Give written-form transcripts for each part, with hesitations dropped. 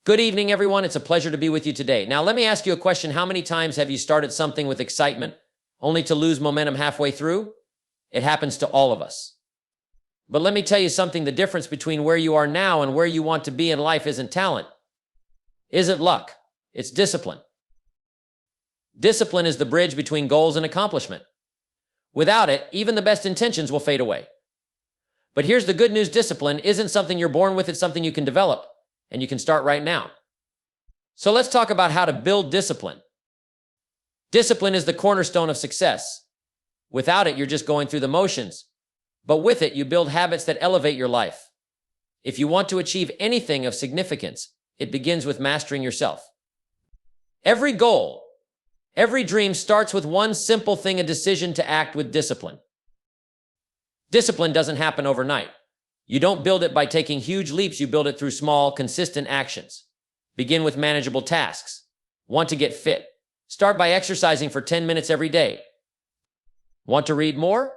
Good evening, everyone. It's a pleasure to be with you today. Now, let me ask you a question. How many times have you started something with excitement only to lose momentum halfway through? It happens to all of us. But let me tell you something. The difference between where you are now and where you want to be in life isn't talent. Isn't luck. It's discipline. Discipline is the bridge between goals and accomplishment. Without it, even the best intentions will fade away. But here's the good news. Discipline isn't something you're born with. It's something you can develop. And you can start right now. So let's talk about how to build discipline. Discipline is the cornerstone of success. Without it, you're just going through the motions. But with it, you build habits that elevate your life. If you want to achieve anything of significance, it begins with mastering yourself. Every goal, every dream starts with one simple thing: a decision to act with discipline. Discipline doesn't happen overnight. You don't build it by taking huge leaps. You build it through small, consistent actions. Begin with manageable tasks. Want to get fit? Start by exercising for 10 minutes every day. Want to read more?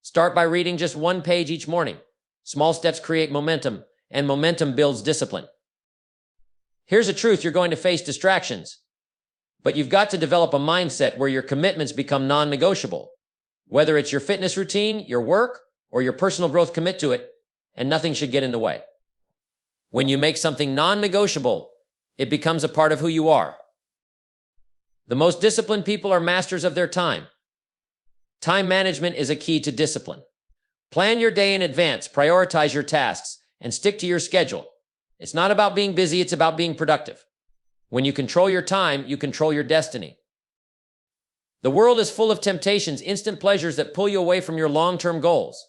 Start by reading just one page each morning. Small steps create momentum, and momentum builds discipline. Here's the truth: you're going to face distractions, but you've got to develop a mindset where your commitments become non-negotiable. Whether it's your fitness routine, your work, or your personal growth, commit to it, and nothing should get in the way. When you make something non-negotiable, it becomes a part of who you are. The most disciplined people are masters of their time. Time management is a key to discipline. Plan your day in advance, prioritize your tasks, and stick to your schedule. It's not about being busy, it's about being productive. When you control your time, you control your destiny. The world is full of temptations, instant pleasures that pull you away from your long-term goals.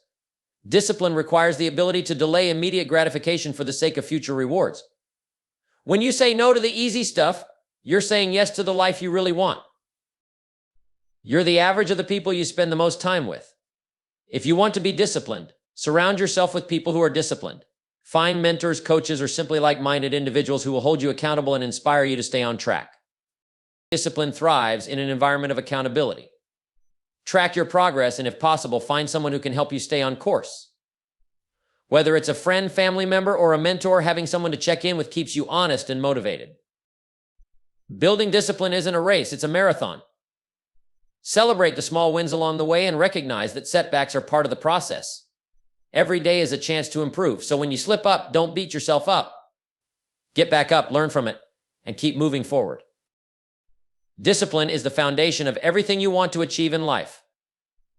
Discipline requires the ability to delay immediate gratification for the sake of future rewards. When you say no to the easy stuff, you're saying yes to the life you really want. You're the average of the people you spend the most time with. If you want to be disciplined, surround yourself with people who are disciplined. Find mentors, coaches, or simply like-minded individuals who will hold you accountable and inspire you to stay on track. Discipline thrives in an environment of accountability. Track your progress, and if possible, find someone who can help you stay on course. Whether it's a friend, family member, or a mentor, having someone to check in with keeps you honest and motivated. Building discipline isn't a race, it's a marathon. Celebrate the small wins along the way and recognize that setbacks are part of the process. Every day is a chance to improve, so when you slip up, don't beat yourself up. Get back up, learn from it, and keep moving forward. Discipline is the foundation of everything you want to achieve in life.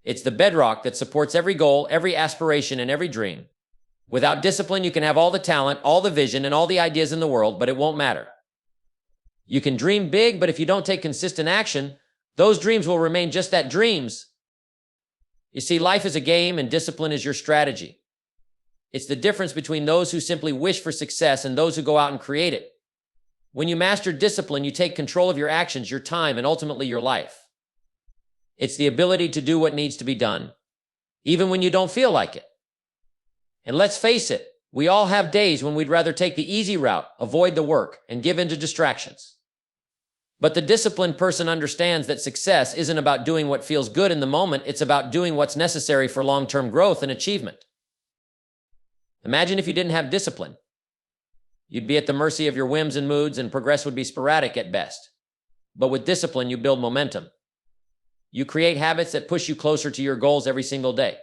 It's the bedrock that supports every goal, every aspiration, and every dream. Without discipline, you can have all the talent, all the vision, and all the ideas in the world, but it won't matter. You can dream big, but if you don't take consistent action, those dreams will remain just that, dreams. You see, life is a game, and discipline is your strategy. It's the difference between those who simply wish for success and those who go out and create it. When you master discipline, you take control of your actions, your time, and ultimately your life. It's the ability to do what needs to be done, even when you don't feel like it. And let's face it, we all have days when we'd rather take the easy route, avoid the work, and give in to distractions. But the disciplined person understands that success isn't about doing what feels good in the moment, it's about doing what's necessary for long-term growth and achievement. Imagine if you didn't have discipline. You'd be at the mercy of your whims and moods, and progress would be sporadic at best. But with discipline, you build momentum. You create habits that push you closer to your goals every single day.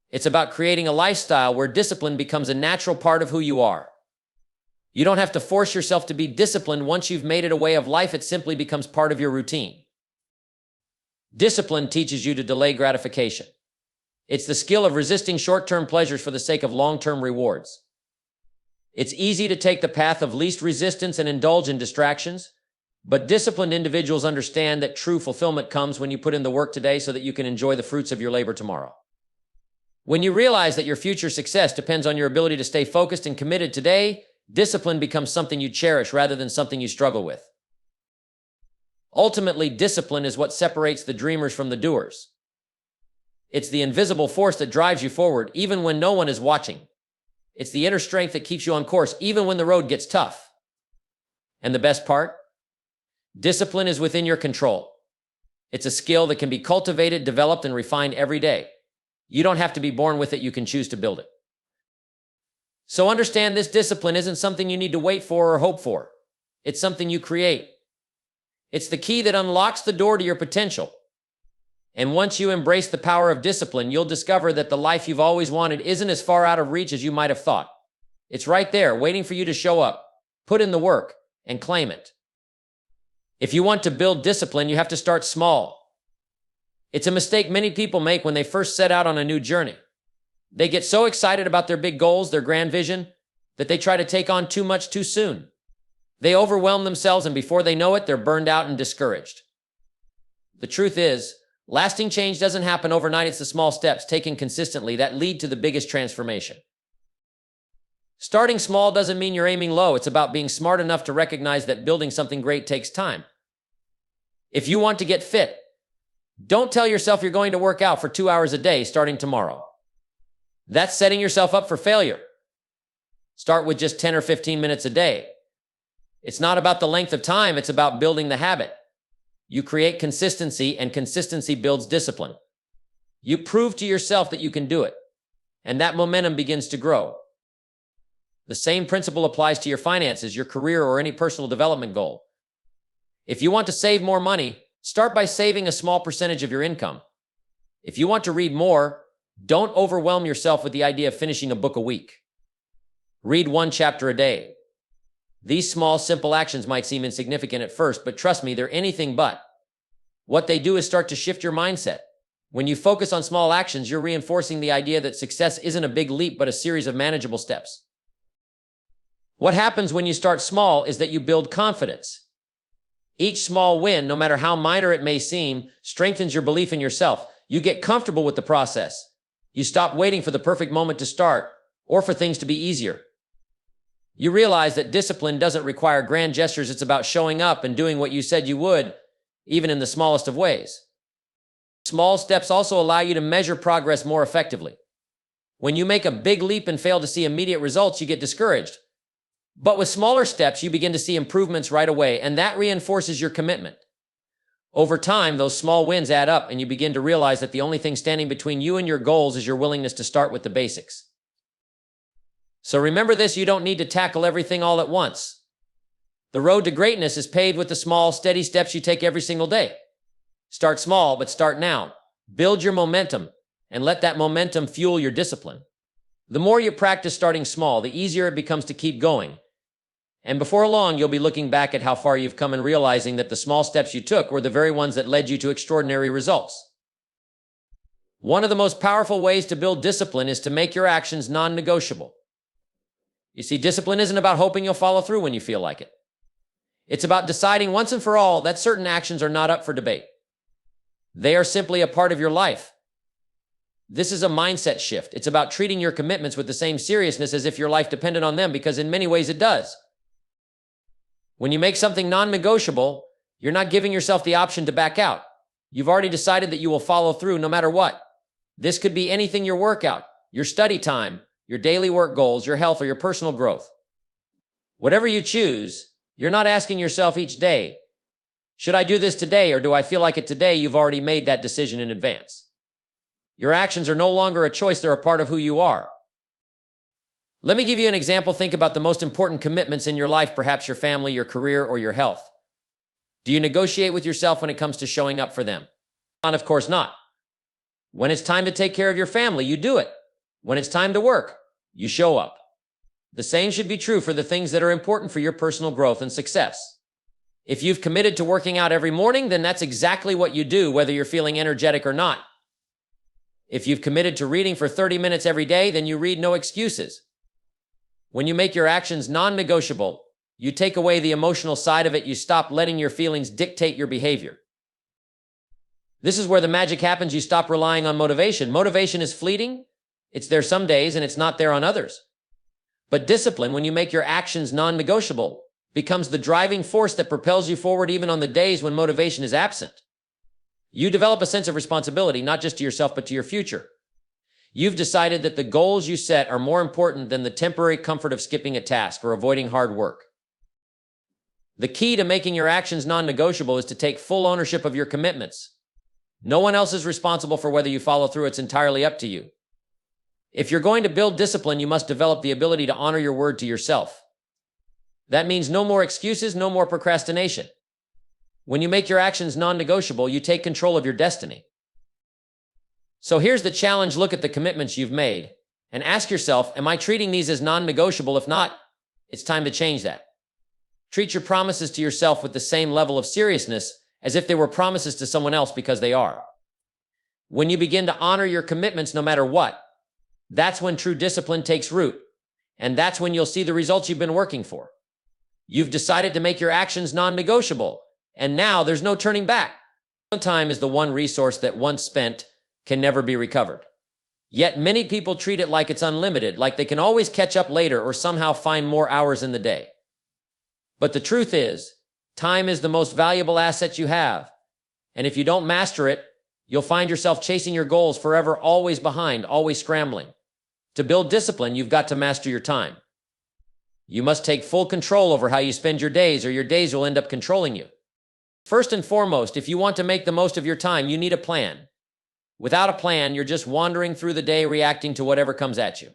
It's about creating a lifestyle where discipline becomes a natural part of who you are. You don't have to force yourself to be disciplined. Once you've made it a way of life, it simply becomes part of your routine. Discipline teaches you to delay gratification. It's the skill of resisting short-term pleasures for the sake of long-term rewards. It's easy to take the path of least resistance and indulge in distractions, but disciplined individuals understand that true fulfillment comes when you put in the work today so that you can enjoy the fruits of your labor tomorrow. When you realize that your future success depends on your ability to stay focused and committed today, discipline becomes something you cherish rather than something you struggle with. Ultimately, discipline is what separates the dreamers from the doers. It's the invisible force that drives you forward even when no one is watching. It's the inner strength that keeps you on course even when the road gets tough. And the best part? Discipline is within your control. It's a skill that can be cultivated, developed, and refined every day. You don't have to be born with it, you can choose to build it. So understand this discipline isn't something you need to wait for or hope for. It's something you create. It's the key that unlocks the door to your potential. And once you embrace the power of discipline, you'll discover that the life you've always wanted isn't as far out of reach as you might have thought. It's right there, waiting for you to show up, put in the work, and claim it. If you want to build discipline, you have to start small. It's a mistake many people make when they first set out on a new journey. They get so excited about their big goals, their grand vision, that they try to take on too much too soon. They overwhelm themselves, and before they know it, they're burned out and discouraged. The truth is, lasting change doesn't happen overnight. It's the small steps taken consistently that lead to the biggest transformation. Starting small doesn't mean you're aiming low. It's about being smart enough to recognize that building something great takes time. If you want to get fit, don't tell yourself you're going to work out for 2 hours a day starting tomorrow. That's setting yourself up for failure. Start with just 10 or 15 minutes a day. It's not about the length of time, it's about building the habit. You create consistency, and consistency builds discipline. You prove to yourself that you can do it, and that momentum begins to grow. The same principle applies to your finances, your career, or any personal development goal. If you want to save more money, start by saving a small percentage of your income. If you want to read more, don't overwhelm yourself with the idea of finishing a book a week. Read 1 chapter a day. These small, simple actions might seem insignificant at first, but trust me, they're anything but. What they do is start to shift your mindset. When you focus on small actions, you're reinforcing the idea that success isn't a big leap, but a series of manageable steps. What happens when you start small is that you build confidence. Each small win, no matter how minor it may seem, strengthens your belief in yourself. You get comfortable with the process. You stop waiting for the perfect moment to start or for things to be easier. You realize that discipline doesn't require grand gestures. It's about showing up and doing what you said you would, even in the smallest of ways. Small steps also allow you to measure progress more effectively. When you make a big leap and fail to see immediate results, you get discouraged. But with smaller steps, you begin to see improvements right away, and that reinforces your commitment. Over time, those small wins add up, and you begin to realize that the only thing standing between you and your goals is your willingness to start with the basics. So remember this, you don't need to tackle everything all at once. The road to greatness is paved with the small, steady steps you take every single day. Start small, but start now. Build your momentum, and let that momentum fuel your discipline. The more you practice starting small, the easier it becomes to keep going. And before long, you'll be looking back at how far you've come and realizing that the small steps you took were the very ones that led you to extraordinary results. One of the most powerful ways to build discipline is to make your actions non-negotiable. You see, discipline isn't about hoping you'll follow through when you feel like it. It's about deciding once and for all that certain actions are not up for debate. They are simply a part of your life. This is a mindset shift. It's about treating your commitments with the same seriousness as if your life depended on them, because in many ways it does. When you make something non-negotiable, you're not giving yourself the option to back out. You've already decided that you will follow through no matter what. This could be anything: your workout, your study time, your daily work goals, your health, or your personal growth. Whatever you choose, you're not asking yourself each day, should I do this today or do I feel like it today? You've already made that decision in advance. Your actions are no longer a choice, they're a part of who you are. Let me give you an example. Think about the most important commitments in your life, perhaps your family, your career, or your health. Do you negotiate with yourself when it comes to showing up for them? Of course not. When it's time to take care of your family, you do it. When it's time to work, you show up. The same should be true for the things that are important for your personal growth and success. If you've committed to working out every morning, then that's exactly what you do, whether you're feeling energetic or not. If you've committed to reading for 30 minutes every day, then you read, no excuses. When you make your actions non-negotiable, you take away the emotional side of it. You stop letting your feelings dictate your behavior. This is where the magic happens. You stop relying on motivation. Motivation is fleeting. It's there some days and it's not there on others. But discipline, when you make your actions non-negotiable, becomes the driving force that propels you forward even on the days when motivation is absent. You develop a sense of responsibility, not just to yourself, but to your future. You've decided that the goals you set are more important than the temporary comfort of skipping a task or avoiding hard work. The key to making your actions non-negotiable is to take full ownership of your commitments. No one else is responsible for whether you follow through. It's entirely up to you. If you're going to build discipline, you must develop the ability to honor your word to yourself. That means no more excuses, no more procrastination. When you make your actions non-negotiable, you take control of your destiny. So here's the challenge. Look at the commitments you've made and ask yourself, am I treating these as non-negotiable? If not, it's time to change that. Treat your promises to yourself with the same level of seriousness as if they were promises to someone else, because they are. When you begin to honor your commitments no matter what, that's when true discipline takes root, and that's when you'll see the results you've been working for. You've decided to make your actions non-negotiable, and now there's no turning back. Time is the one resource that once spent can never be recovered. Yet many people treat it like it's unlimited, like they can always catch up later or somehow find more hours in the day. But the truth is, time is the most valuable asset you have. And if you don't master it, you'll find yourself chasing your goals forever, always behind, always scrambling. To build discipline, you've got to master your time. You must take full control over how you spend your days, or your days will end up controlling you. First and foremost, if you want to make the most of your time, you need a plan. Without a plan, you're just wandering through the day, reacting to whatever comes at you.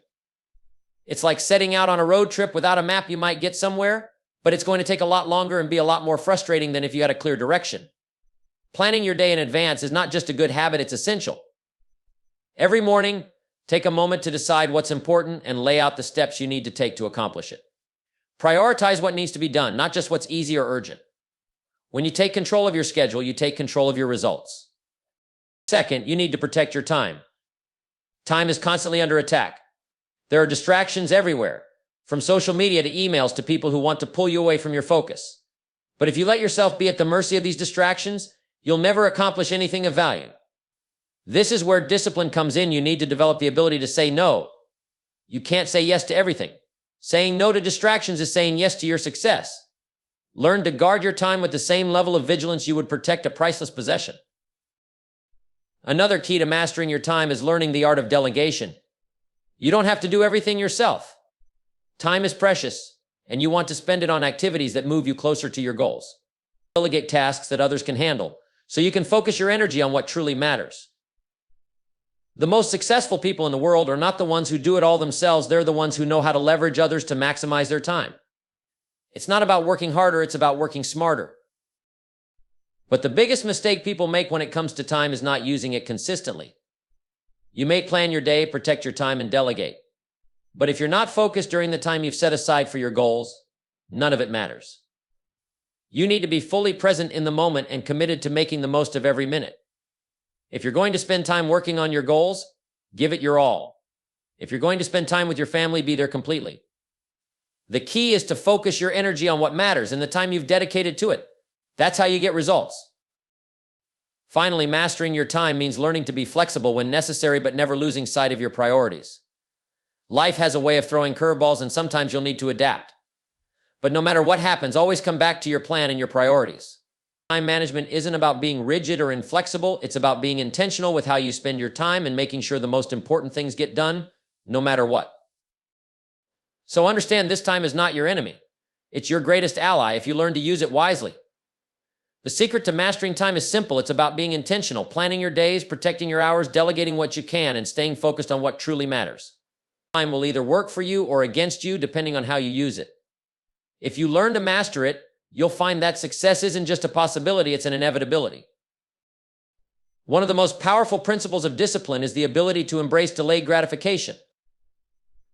It's like setting out on a road trip without a map. You might get somewhere, but it's going to take a lot longer and be a lot more frustrating than if you had a clear direction. Planning your day in advance is not just a good habit, it's essential. Every morning, take a moment to decide what's important and lay out the steps you need to take to accomplish it. Prioritize what needs to be done, not just what's easy or urgent. When you take control of your schedule, you take control of your results. Second, you need to protect your time. Time is constantly under attack. There are distractions everywhere, from social media to emails to people who want to pull you away from your focus. But if you let yourself be at the mercy of these distractions, you'll never accomplish anything of value. This is where discipline comes in. You need to develop the ability to say no. You can't say yes to everything. Saying no to distractions is saying yes to your success. Learn to guard your time with the same level of vigilance you would protect a priceless possession. Another key to mastering your time is learning the art of delegation. You don't have to do everything yourself. Time is precious, and you want to spend it on activities that move you closer to your goals. Delegate tasks that others can handle, so you can focus your energy on what truly matters. The most successful people in the world are not the ones who do it all themselves. They're the ones who know how to leverage others to maximize their time. It's not about working harder, it's about working smarter. But the biggest mistake people make when it comes to time is not using it consistently. You may plan your day, protect your time, and delegate. But if you're not focused during the time you've set aside for your goals, none of it matters. You need to be fully present in the moment and committed to making the most of every minute. If you're going to spend time working on your goals, give it your all. If you're going to spend time with your family, be there completely. The key is to focus your energy on what matters and the time you've dedicated to it. That's how you get results. Finally, mastering your time means learning to be flexible when necessary, but never losing sight of your priorities. Life has a way of throwing curveballs, and sometimes you'll need to adapt. But no matter what happens, always come back to your plan and your priorities. Time management isn't about being rigid or inflexible. It's about being intentional with how you spend your time and making sure the most important things get done, no matter what. So understand, this time is not your enemy. It's your greatest ally if you learn to use it wisely. The secret to mastering time is simple. It's about being intentional, planning your days, protecting your hours, delegating what you can, and staying focused on what truly matters. Time will either work for you or against you, depending on how you use it. If you learn to master it, you'll find that success isn't just a possibility, it's an inevitability. One of the most powerful principles of discipline is the ability to embrace delayed gratification.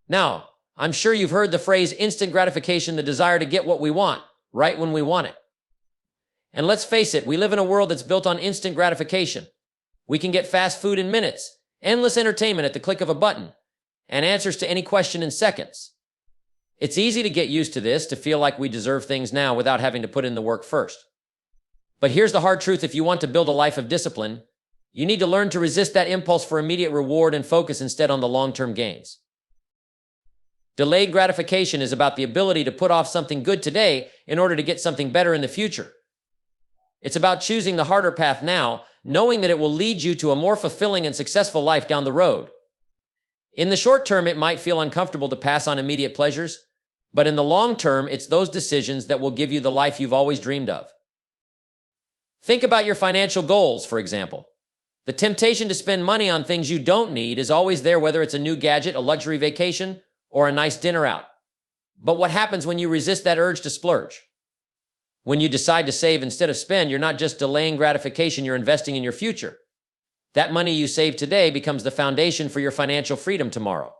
Now, I'm sure you've heard the phrase instant gratification, the desire to get what we want, right when we want it. And let's face it, we live in a world that's built on instant gratification. We can get fast food in minutes, endless entertainment at the click of a button, and answers to any question in seconds. It's easy to get used to this, to feel like we deserve things now without having to put in the work first. But here's the hard truth. If you want to build a life of discipline, you need to learn to resist that impulse for immediate reward and focus instead on the long-term gains. Delayed gratification is about the ability to put off something good today in order to get something better in the future. It's about choosing the harder path now, knowing that it will lead you to a more fulfilling and successful life down the road. In the short term, it might feel uncomfortable to pass on immediate pleasures, but in the long term, it's those decisions that will give you the life you've always dreamed of. Think about your financial goals, for example. The temptation to spend money on things you don't need is always there, whether it's a new gadget, a luxury vacation, or a nice dinner out. But what happens when you resist that urge to splurge? When you decide to save instead of spend, you're not just delaying gratification, you're investing in your future. That money you save today becomes the foundation for your financial freedom tomorrow.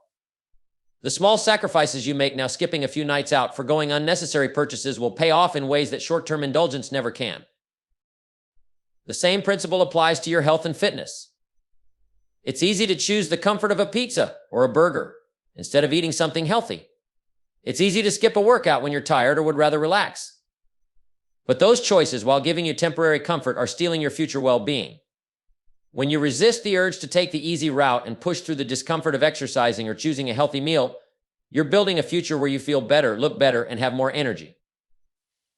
The small sacrifices you make now, skipping a few nights out, foregoing unnecessary purchases, will pay off in ways that short-term indulgence never can. The same principle applies to your health and fitness. It's easy to choose the comfort of a pizza or a burger instead of eating something healthy. It's easy to skip a workout when you're tired or would rather relax. But those choices, while giving you temporary comfort, are stealing your future well-being. When you resist the urge to take the easy route and push through the discomfort of exercising or choosing a healthy meal, you're building a future where you feel better, look better, and have more energy.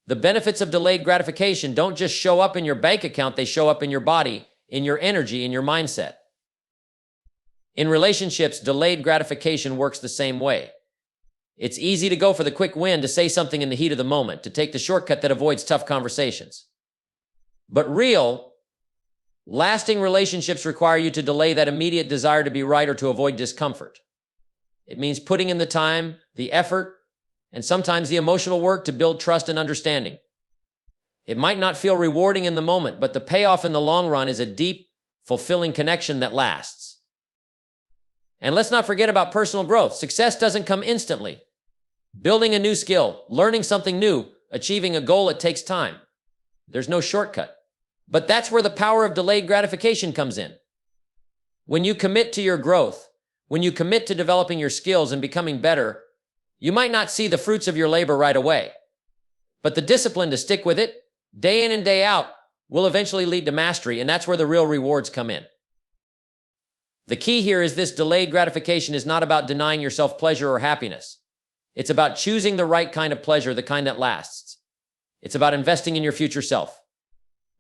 The benefits of delayed gratification don't just show up in your bank account, they show up in your body, in your energy, in your mindset. In relationships, delayed gratification works the same way. It's easy to go for the quick win, to say something in the heat of the moment, to take the shortcut that avoids tough conversations. But real, lasting relationships require you to delay that immediate desire to be right or to avoid discomfort. It means putting in the time, the effort, and sometimes the emotional work to build trust and understanding. It might not feel rewarding in the moment, but the payoff in the long run is a deep, fulfilling connection that lasts. And let's not forget about personal growth. Success doesn't come instantly. Building a new skill, learning something new, achieving a goal, it takes time. There's no shortcut. But that's where the power of delayed gratification comes in. When you commit to your growth, when you commit to developing your skills and becoming better, you might not see the fruits of your labor right away. But the discipline to stick with it, day in and day out, will eventually lead to mastery, and that's where the real rewards come in. The key here is this: delayed gratification is not about denying yourself pleasure or happiness. It's about choosing the right kind of pleasure, the kind that lasts. It's about investing in your future self.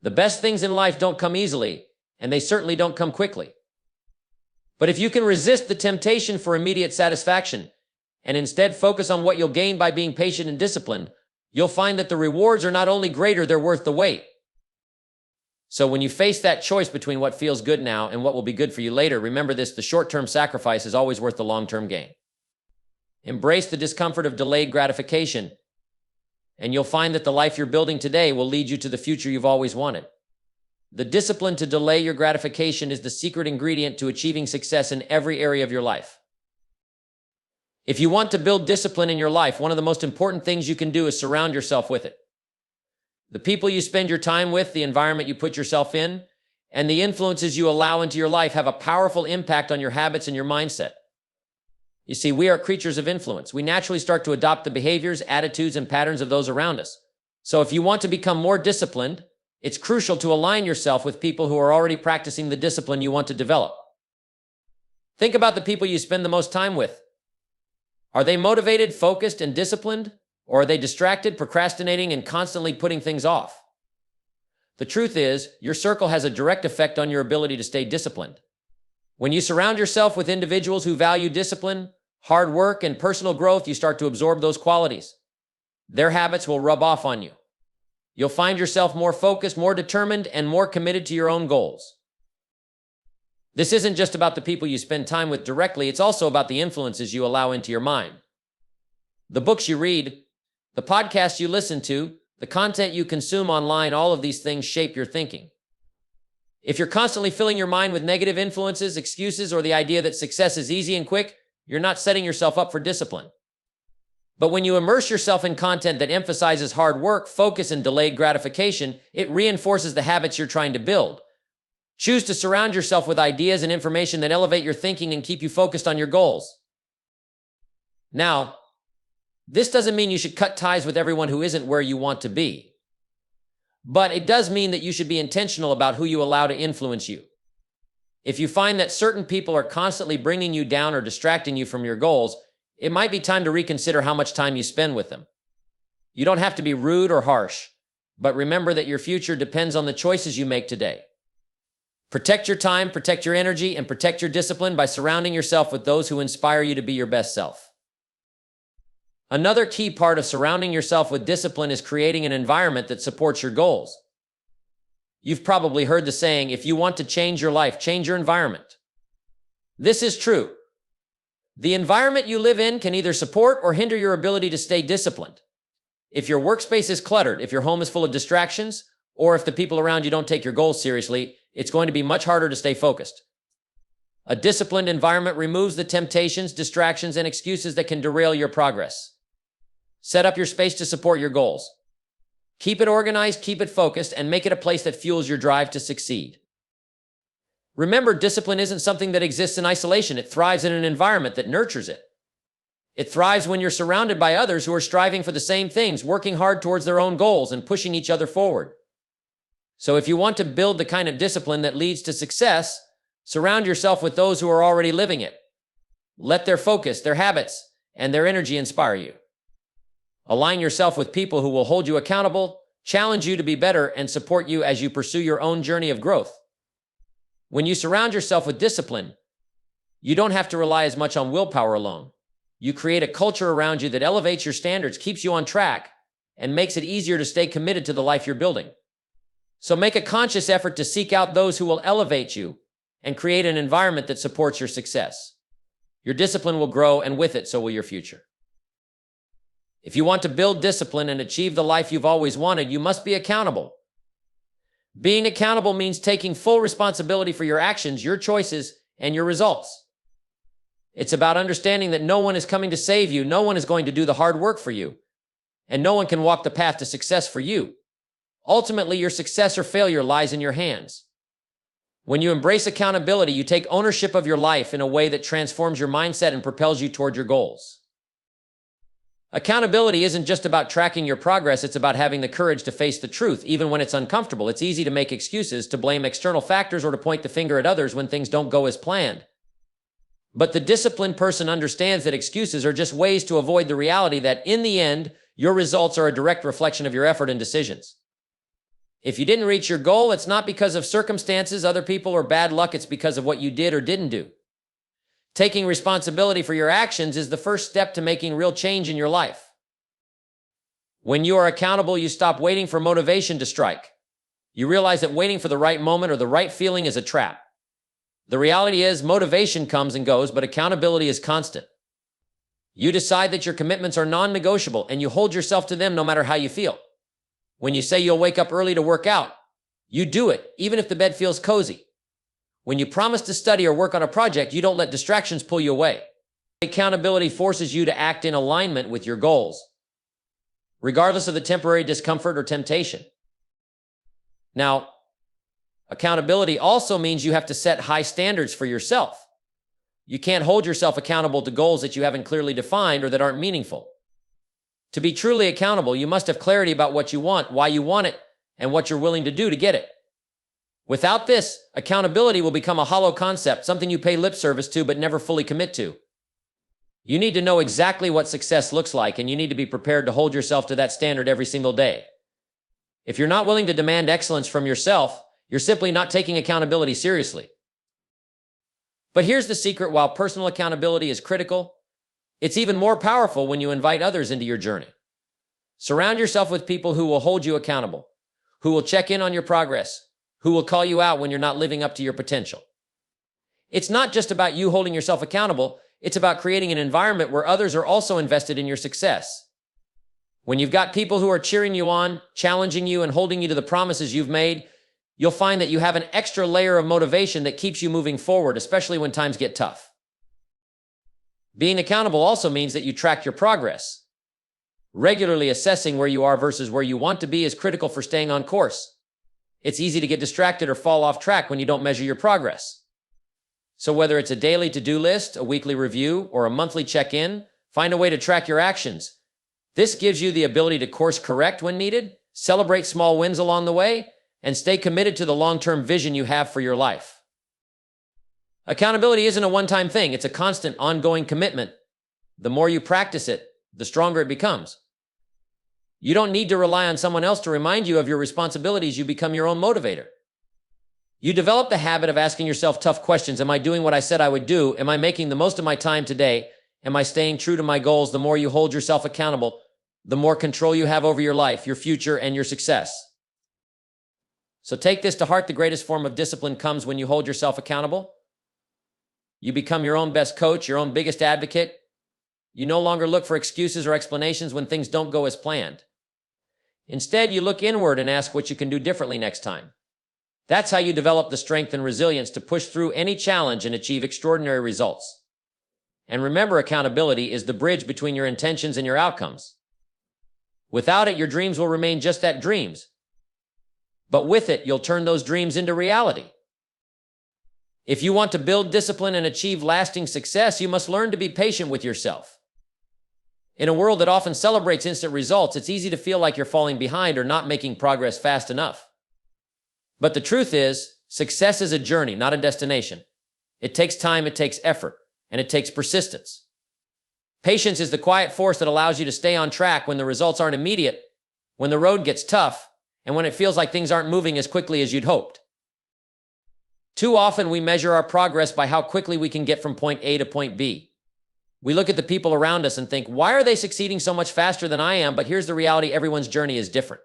The best things in life don't come easily, and they certainly don't come quickly. But if you can resist the temptation for immediate satisfaction and instead focus on what you'll gain by being patient and disciplined, you'll find that the rewards are not only greater, they're worth the wait. So when you face that choice between what feels good now and what will be good for you later, remember this: the short-term sacrifice is always worth the long-term gain. Embrace the discomfort of delayed gratification, and you'll find that the life you're building today will lead you to the future you've always wanted. The discipline to delay your gratification is the secret ingredient to achieving success in every area of your life. If you want to build discipline in your life, one of the most important things you can do is surround yourself with it. The people you spend your time with, the environment you put yourself in, and the influences you allow into your life have a powerful impact on your habits and your mindset. You see, we are creatures of influence. We naturally start to adopt the behaviors, attitudes, and patterns of those around us. So if you want to become more disciplined, it's crucial to align yourself with people who are already practicing the discipline you want to develop. Think about the people you spend the most time with. Are they motivated, focused, and disciplined? Or are they distracted, procrastinating, and constantly putting things off? The truth is, your circle has a direct effect on your ability to stay disciplined. When you surround yourself with individuals who value discipline, hard work, and personal growth, you start to absorb those qualities. Their habits will rub off on you. You'll find yourself more focused, more determined, and more committed to your own goals. This isn't just about the people you spend time with directly, it's also about the influences you allow into your mind. The books you read, the podcasts you listen to, the content you consume online, all of these things shape your thinking. If you're constantly filling your mind with negative influences, excuses, or the idea that success is easy and quick, you're not setting yourself up for discipline. But when you immerse yourself in content that emphasizes hard work, focus, and delayed gratification, it reinforces the habits you're trying to build. Choose to surround yourself with ideas and information that elevate your thinking and keep you focused on your goals. Now, this doesn't mean you should cut ties with everyone who isn't where you want to be. But it does mean that you should be intentional about who you allow to influence you. If you find that certain people are constantly bringing you down or distracting you from your goals, it might be time to reconsider how much time you spend with them. You don't have to be rude or harsh, but remember that your future depends on the choices you make today. Protect your time, protect your energy, and protect your discipline by surrounding yourself with those who inspire you to be your best self. Another key part of surrounding yourself with discipline is creating an environment that supports your goals. You've probably heard the saying, if you want to change your life, change your environment. This is true. The environment you live in can either support or hinder your ability to stay disciplined. If your workspace is cluttered, if your home is full of distractions, or if the people around you don't take your goals seriously, it's going to be much harder to stay focused. A disciplined environment removes the temptations, distractions, and excuses that can derail your progress. Set up your space to support your goals. Keep it organized, keep it focused, and make it a place that fuels your drive to succeed. Remember, discipline isn't something that exists in isolation. It thrives in an environment that nurtures it. It thrives when you're surrounded by others who are striving for the same things, working hard towards their own goals and pushing each other forward. So if you want to build the kind of discipline that leads to success, surround yourself with those who are already living it. Let their focus, their habits, and their energy inspire you. Align yourself with people who will hold you accountable, challenge you to be better, and support you as you pursue your own journey of growth. When you surround yourself with discipline, you don't have to rely as much on willpower alone. You create a culture around you that elevates your standards, keeps you on track, and makes it easier to stay committed to the life you're building. So make a conscious effort to seek out those who will elevate you and create an environment that supports your success. Your discipline will grow, and with it, so will your future. If you want to build discipline and achieve the life you've always wanted, you must be accountable. Being accountable means taking full responsibility for your actions, your choices, and your results. It's about understanding that no one is coming to save you, no one is going to do the hard work for you, and no one can walk the path to success for you. Ultimately, your success or failure lies in your hands. When you embrace accountability, you take ownership of your life in a way that transforms your mindset and propels you toward your goals. Accountability isn't just about tracking your progress, it's about having the courage to face the truth, even when it's uncomfortable. It's easy to make excuses, to blame external factors, or to point the finger at others when things don't go as planned. But the disciplined person understands that excuses are just ways to avoid the reality that, in the end, your results are a direct reflection of your effort and decisions. If you didn't reach your goal, it's not because of circumstances, other people, or bad luck. It's because of what you did or didn't do. Taking responsibility for your actions is the first step to making real change in your life. When you are accountable, you stop waiting for motivation to strike. You realize that waiting for the right moment or the right feeling is a trap. The reality is, motivation comes and goes, but accountability is constant. You decide that your commitments are non-negotiable, and you hold yourself to them no matter how you feel. When you say you'll wake up early to work out, you do it, even if the bed feels cozy. When you promise to study or work on a project, you don't let distractions pull you away. Accountability forces you to act in alignment with your goals, regardless of the temporary discomfort or temptation. Now, accountability also means you have to set high standards for yourself. You can't hold yourself accountable to goals that you haven't clearly defined or that aren't meaningful. To be truly accountable, you must have clarity about what you want, why you want it, and what you're willing to do to get it. Without this, accountability will become a hollow concept, something you pay lip service to but never fully commit to. You need to know exactly what success looks like, and you need to be prepared to hold yourself to that standard every single day. If you're not willing to demand excellence from yourself, you're simply not taking accountability seriously. But here's the secret: while personal accountability is critical, it's even more powerful when you invite others into your journey. Surround yourself with people who will hold you accountable, who will check in on your progress, who will call you out when you're not living up to your potential. It's not just about you holding yourself accountable, it's about creating an environment where others are also invested in your success. When you've got people who are cheering you on, challenging you, and holding you to the promises you've made, you'll find that you have an extra layer of motivation that keeps you moving forward, especially when times get tough. Being accountable also means that you track your progress. Regularly assessing where you are versus where you want to be is critical for staying on course. It's easy to get distracted or fall off track when you don't measure your progress. So whether it's a daily to-do list, a weekly review, or a monthly check-in, find a way to track your actions. This gives you the ability to course correct when needed, celebrate small wins along the way, and stay committed to the long-term vision you have for your life. Accountability isn't a one-time thing. It's a constant, ongoing commitment. The more you practice it, the stronger it becomes. You don't need to rely on someone else to remind you of your responsibilities. You become your own motivator. You develop the habit of asking yourself tough questions. Am I doing what I said I would do? Am I making the most of my time today? Am I staying true to my goals? The more you hold yourself accountable, the more control you have over your life, your future, and your success. So take this to heart. The greatest form of discipline comes when you hold yourself accountable. You become your own best coach, your own biggest advocate. You no longer look for excuses or explanations when things don't go as planned. Instead, you look inward and ask what you can do differently next time. That's how you develop the strength and resilience to push through any challenge and achieve extraordinary results. And remember, accountability is the bridge between your intentions and your outcomes. Without it, your dreams will remain just that, dreams. But with it, you'll turn those dreams into reality. If you want to build discipline and achieve lasting success, you must learn to be patient with yourself. In a world that often celebrates instant results, it's easy to feel like you're falling behind or not making progress fast enough. But the truth is, success is a journey, not a destination. It takes time, it takes effort, and it takes persistence. Patience is the quiet force that allows you to stay on track when the results aren't immediate, when the road gets tough, and when it feels like things aren't moving as quickly as you'd hoped. Too often we measure our progress by how quickly we can get from point A to point B. We look at the people around us and think, why are they succeeding so much faster than I am? But here's the reality, everyone's journey is different.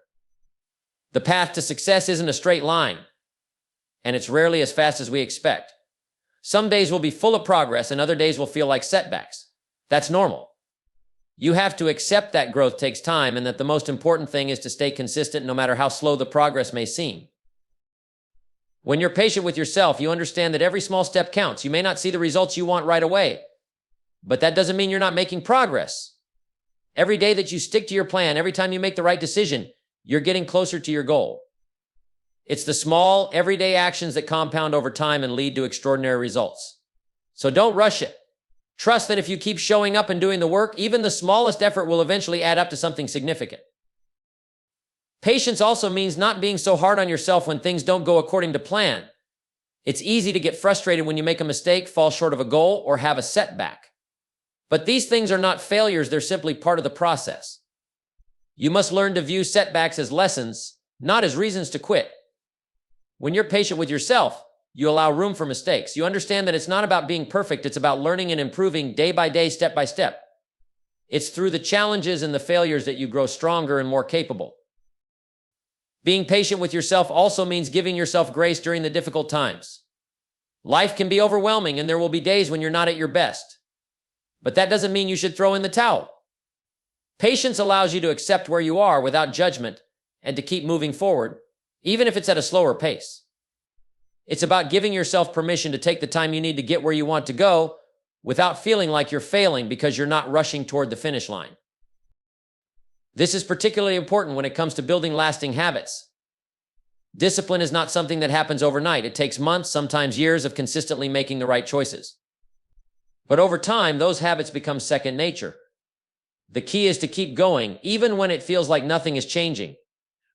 The path to success isn't a straight line, and it's rarely as fast as we expect. Some days will be full of progress and other days will feel like setbacks. That's normal. You have to accept that growth takes time and that the most important thing is to stay consistent no matter how slow the progress may seem. When you're patient with yourself, you understand that every small step counts. You may not see the results you want right away, but that doesn't mean you're not making progress. Every day that you stick to your plan, every time you make the right decision, you're getting closer to your goal. It's the small, everyday actions that compound over time and lead to extraordinary results. So don't rush it. Trust that if you keep showing up and doing the work, even the smallest effort will eventually add up to something significant. Patience also means not being so hard on yourself when things don't go according to plan. It's easy to get frustrated when you make a mistake, fall short of a goal, or have a setback. But these things are not failures, they're simply part of the process. You must learn to view setbacks as lessons, not as reasons to quit. When you're patient with yourself, you allow room for mistakes. You understand that it's not about being perfect, it's about learning and improving day by day, step by step. It's through the challenges and the failures that you grow stronger and more capable. Being patient with yourself also means giving yourself grace during the difficult times. Life can be overwhelming and there will be days when you're not at your best. But that doesn't mean you should throw in the towel. Patience allows you to accept where you are without judgment and to keep moving forward, even if it's at a slower pace. It's about giving yourself permission to take the time you need to get where you want to go without feeling like you're failing because you're not rushing toward the finish line. This is particularly important when it comes to building lasting habits. Discipline is not something that happens overnight. It takes months, sometimes years of consistently making the right choices. But over time, those habits become second nature. The key is to keep going, even when it feels like nothing is changing.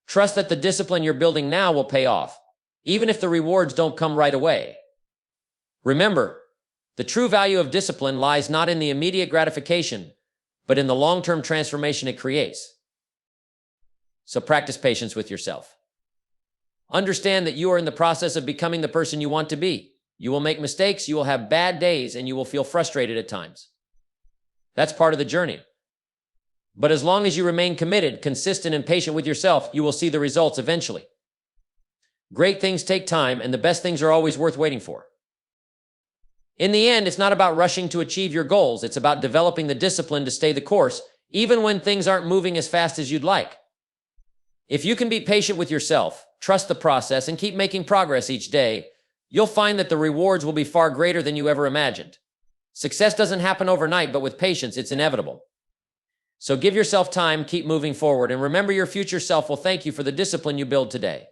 Trust that the discipline you're building now will pay off, even if the rewards don't come right away. Remember, the true value of discipline lies not in the immediate gratification, but in the long-term transformation it creates. So practice patience with yourself. Understand that you are in the process of becoming the person you want to be. You will make mistakes, you will have bad days, and you will feel frustrated at times. That's part of the journey. But as long as you remain committed, consistent, and patient with yourself, you will see the results eventually. Great things take time, and the best things are always worth waiting for. In the end, it's not about rushing to achieve your goals. It's about developing the discipline to stay the course, even when things aren't moving as fast as you'd like. If you can be patient with yourself, trust the process, and keep making progress each day, you'll find that the rewards will be far greater than you ever imagined. Success doesn't happen overnight, but with patience, it's inevitable. So give yourself time, keep moving forward, and remember your future self will thank you for the discipline you build today.